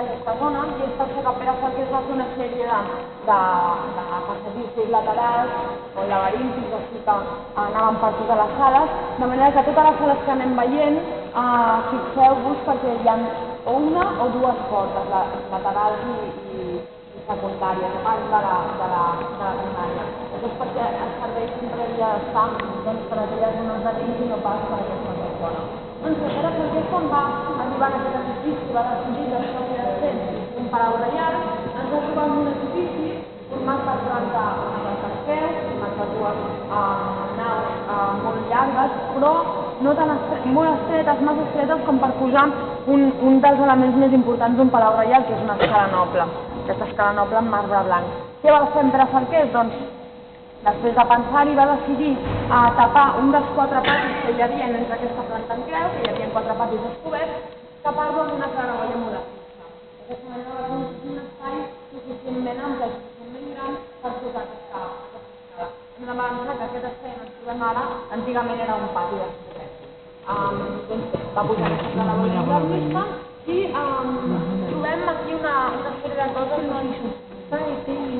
aquesta zona i és per això que Pere Falqués va fer una sèrie de passadissos laterals o laberíntics, així que anaven per totes les sales, de manera que totes les sales que anem veient, fixeu-vos perquè hi ha o una o dues portes, laterals i secundàries, a part de la primària. Això és perquè el servei sempre havia d'estar per aquelles zones de dins i no pas per aquesta de fora. Doncs Pere Falqués, quan va arribar a aquest edifici, va decidir que això havia de ser un palau reial, ens va trobar en un edifici format per planta peu, format per dues naus molt llargues, però no tan molt estretes, massa estretes com per posar un dels elements més importants d'un palau reial, que és una escala noble. Aquesta escala noble amb marbre blanc. Què va fer en Pere Falqués? Doncs, després de pensar-hi, va decidir tapar un dels 4 patis que hi havia entre aquesta planta en creu, que hi havia 4 patis descoberts, tapar-lo amb una claraboia molt fixa. D'aquesta manera va aconseguir un espai suficientment ample i suficientment gran per posar aquesta escala. Hem de pensar que aquest espai on ens trobem ara, antigament era un pati descobert. Doncs va posar aquesta claraboia molt vista i trobem aquí una sèrie de coses